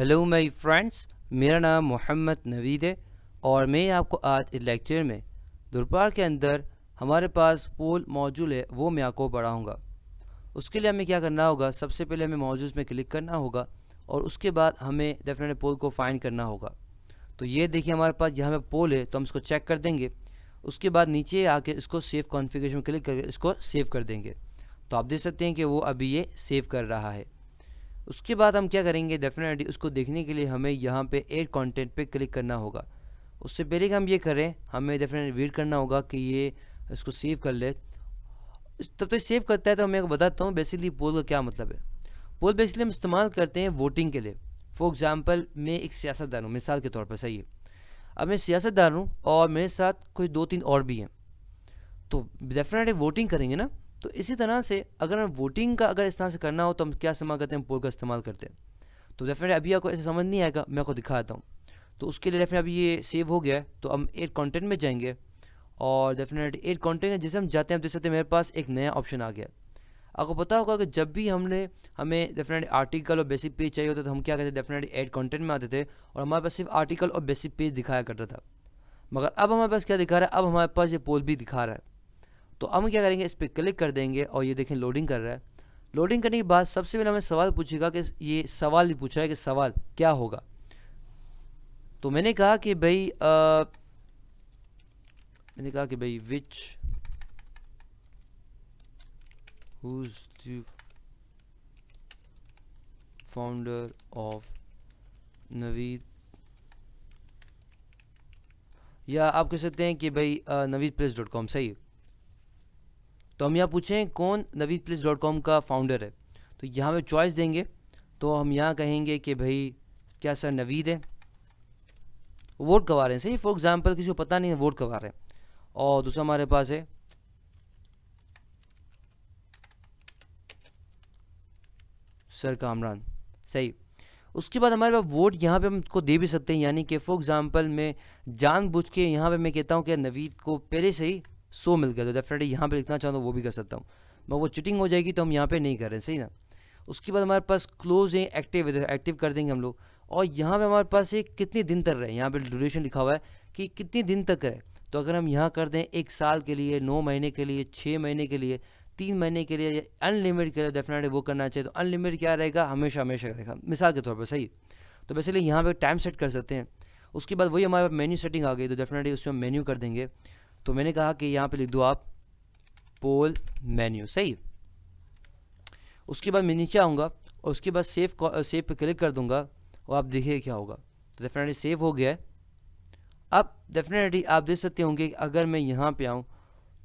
Hello my friends, मेरा नाम मोहम्मद नवीद है और मैं आपको आज इस लेक्चर में दोपहर के अंदर हमारे पास पोल मौजूद है वो मैं आपको पढ़ाऊँगा। उसके लिए हमें क्या करना होगा, सबसे पहले हमें मौजूद में क्लिक करना होगा और उसके बाद हमें डेफिनेटली पोल को फाइंड करना होगा। तो ये देखिए हमारे पास यहाँ पे पोल है, तो हम इसको चेक कर देंगे। उसके बाद नीचे आके इसको सेव कॉन्फ़िगरेशन में क्लिक करके इसको सेव कर देंगे। तो आप देख सकते हैं कि वो अभी ये सेव कर रहा है। उसके बाद हम क्या करेंगे, डेफिनेटली उसको देखने के लिए हमें यहाँ पे ऐड कंटेंट पे क्लिक करना होगा। उससे पहले कि हम ये करें, हमें डेफिनेटली वेट करना होगा कि ये इसको सेव कर ले। तब तक सेव करता है तो मैं बताता हूँ बेसिकली पोल का क्या मतलब है। पोल बेसिकली हम इस्तेमाल करते हैं वोटिंग के लिए। फॉर एग्जाम्पल, मैं एक सियासतदान हूँ, मिसाल के तौर पर, सही है। अब मैं सियासतदान हूँ और मेरे साथ कोई 2-3 और भी हैं, तो डेफिनेटली वोटिंग करेंगे ना। तो इसी तरह से अगर हम वोटिंग का अगर इस तरह से करना हो तो हम क्या इस्तेमाल करते हैं, पोल का इस्तेमाल करते हैं। तो डेफिनेटली अभी आपको ऐसे समझ नहीं आएगा, मैं आपको दिखाता हूँ। तो उसके लिए डेफिनेटली अभी ये सेव हो गया है, तो हम ऐड कंटेंट में जाएंगे और डेफिनेटली ऐड कंटेंट जैसे हम जाते हैं, आप देख सकते हैं मेरे पास एक नया ऑप्शन आ गया। आपको पता होगा कि जब भी हमें डेफिनेटली आर्टिकल और बेसिक पेज चाहिए होता तो हम क्या करते थे, डेफिनेटली ऐड कंटेंट में आते थे और हमारे पास सिर्फ आर्टिकल और बेसिक पेज दिखाया करता था। मगर अब हमारे पास क्या दिखा रहा है, अब हमारे पास ये पोल भी दिखा रहा है। तो अब हम क्या करेंगे, इस पर क्लिक कर देंगे और ये देखें लोडिंग कर रहा है। लोडिंग करने के बाद सबसे पहले हमें सवाल पूछेगा कि ये सवाल भी पूछ रहा है कि सवाल क्या होगा। तो मैंने कहा कि भाई which who's the founder of Naveed, या आप कह सकते हैं कि भाई naveedpress.com, सही है। तो हम यहाँ पूछें कौन naveedpress.com का फाउंडर है, तो यहाँ पे चॉइस देंगे। तो हम यहाँ कहेंगे कि भाई क्या सर नवीद है, वोट करवा रहे हैं, सही। फॉर एग्जांपल किसी को पता नहीं है, वोट करवा रहे हैं। और दूसरा हमारे पास है सर कामरान, सही। उसके बाद हमारे पास वोट यहाँ पे हम इसको दे भी सकते हैं, यानी कि फॉर एग्जांपल मैं जानबूझ के यहाँ पे मैं कहता हूँ कि नवीद को पहले से ही 100 मिल गया, तो डेफिनेटली यहाँ पे लिखना चाहूँ तो वो भी कर सकता हूँ। मगर वो चिटिंग हो जाएगी तो हम यहाँ पे नहीं कर रहे हैं, सही ना। उसके बाद हमारे पास क्लोज है, एक्टिव है, एक्टिव कर देंगे हम लोग। और यहाँ पे हमारे पास एक कितने दिन तक रहे, यहाँ पे ड्यूरेशन लिखा हुआ है कि कितने दिन तक रहे। तो अगर हम यहाँ कर दें 1 साल के लिए, 9 महीने के लिए, 6 महीने के लिए, 3 महीने के लिए, अनलिमिटेड के लिए डेफिनेटली वो करना चाहिए। तो अनलिमिटेड क्या रहेगा, हमेशा हमेशा रहेगा, मिसाल के तौर पर, सही। तो बेसिकली यहाँ पे टाइम सेट कर सकते हैं। उसके बाद वही हमारे मेन्यू सेटिंग आ गई, तो डेफिनेटली उसमें मेन्यू कर देंगे। तो मैंने कहा कि यहाँ पे लिख दो आप पोल मेन्यू, सही। उसके बाद मैं नीचे आऊँगा और उसके बाद सेव पे क्लिक कर दूंगा और आप देखिए क्या होगा। तो डेफिनेटली सेव हो गया है। अब डेफिनेटली आप देख सकते होंगे कि अगर मैं यहाँ पे आऊँ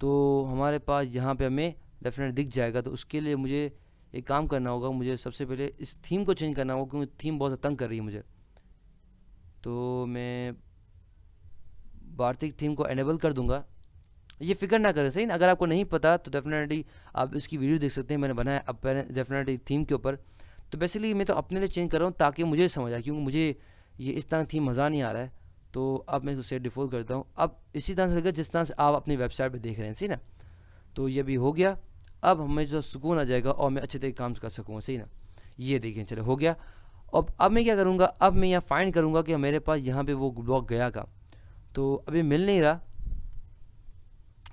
तो हमारे पास यहाँ पे हमें डेफिनेटली दिख जाएगा। तो उसके लिए मुझे एक काम करना होगा, मुझे सबसे पहले इस थीम को चेंज करना होगा क्योंकि थीम बहुत तंग कर रही है मुझे। तो मैं वार्तिक थीम को एनेबल कर दूंगा। ये फिक्र ना करें, सही ना। अगर आपको नहीं पता तो डेफिनेटली आप इसकी वीडियो देख सकते हैं, मैंने बनाया अब डेफिनेटली थीम के ऊपर। तो बेसिकली मैं तो अपने लिए चेंज कर रहा हूँ ताकि मुझे समझ आए, क्योंकि मुझे ये इस तरह थीम मज़ा नहीं आ रहा है। तो अब मैं इसको सेट डिफ़ॉल्ट करता हूँ। अब इसी तरह से लगेगा जिस तरह से आप अपनी वेबसाइट पर देख रहे हैं, सही ना। तो ये भी हो गया। अब हमें जो सुकून आ जाएगा और मैं अच्छे तरीके काम कर सकूँगा, सही ना। ये देखिए, चलो हो गया। अब मैं क्या करूँगा, अब मैं यहाँ फाइंड करूँगा कि मेरे पास यहाँ पे वो ब्लॉक गया का। तो अभी मिल नहीं रहा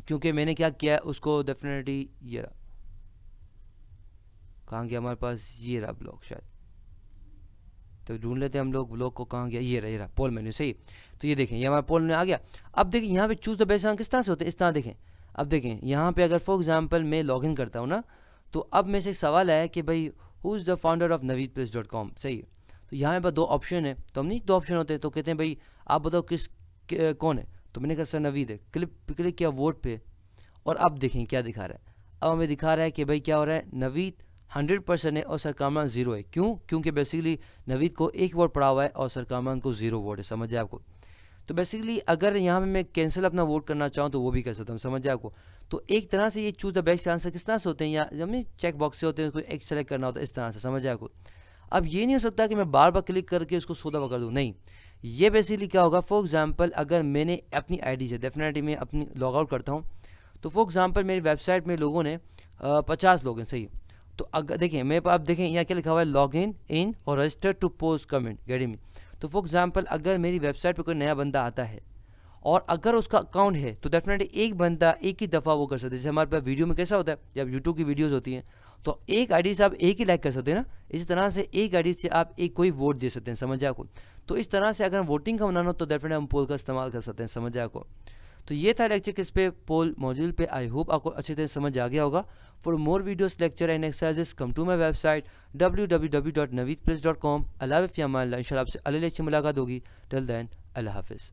क्योंकि मैंने क्या किया, उसको डेफिनेटली ये रहा, कहाँ गया हमारे पास, ये रहा ब्लॉक शायद। तो ढूंढ लेते हैं हम लोग ब्लॉक को, कहाँ गया, ये रहा पोल मेन्यू, सही। तो ये देखें, ये हमारा पोल मेन्यू आ गया। अब देखें यहाँ पे चूज़ द बेस्ट किस तरह से होते हैं, इस तरह देखें। अब देखें यहाँ पे अगर फॉर एग्जांपल मैं लॉगिन करता हूँ ना, तो अब मेरे से एक सवाल आया कि भाई who is the founder of naveedpress.com, सही है। तो यहाँ पे 2 ऑप्शन है, तो हम नहीं 2 ऑप्शन होते हैं, तो कहते हैं भाई आप बताओ कौन है। तो मैंने कहा सर नवीद है। क्लिक किया वोट पे और अब देखें क्या दिखा रहा है। अब हमें दिखा रहा है कि भाई क्या हो रहा है, नवीद 100% है और सर कामरान 0 है। क्यों? क्योंकि बेसिकली नवीद को 1 वोट पड़ा हुआ है और सर कामरान को 0 वोट है, समझ जाए आपको। तो बेसिकली अगर यहाँ पे मैं कैंसिल अपना वोट करना चाहूँ तो वो भी कर सकता हूँ, समझ जाए आपको। तो एक तरह से ये चूज द बेस्ट आंसर किस तरह से होते हैं, या जब चेक बॉक्स से होते हैं, कोई एक सेलेक्ट करना होता है, इस तरह से, समझ जाए आपको। अब ये नहीं हो सकता कि मैं बार बार क्लिक करके उसको सौदा कर दूँ, नहीं। ये बेसिकली क्या होगा, फॉर एग्जाम्पल अगर मैंने अपनी ID से डेफिनेटली मैं अपनी लॉग आउट करता हूँ, तो फॉर एग्जांपल मेरी वेबसाइट में लोगों ने 50 लोग हैं, सही। तो अगर देखिए मेरे पास, आप देखें यहाँ क्या लिखा हुआ है, लॉग इन और register to post comment get me. तो फॉर एग्जांपल अगर मेरी वेबसाइट पे कोई नया बंदा आता है और अगर उसका अकाउंट है तो डेफिनेटली एक बंदा एक ही दफ़ा वो कर सकते हैं। जैसे हमारे पास वीडियो में कैसा होता है, जब यूट्यूब की वीडियोस होती हैं तो एक आईडी से आप एक ही लाइक कर सकते हैं ना, इसी तरह से एक आईडी से आप एक कोई वोट दे सकते हैं, समझ आपको। तो इस तरह से अगर हम वोटिंग का बनाना हो तो डेफिनेटली हम पोल का इस्तेमाल कर सकते हैं, समझ आपको। तो ये था लेक्चर किस पे, पोल मॉड्यूल पे। आई होप आपको अच्छी तरह समझ आ गया होगा। For more videos, lecture and exercises come to my website www.naveedplace.com। अल्लाह हाफ़िज़, इंशाल्लाह आपसे अगले लेक्चर मुलाकात होगी। टिल देन अल्लाह हाफ़िज़।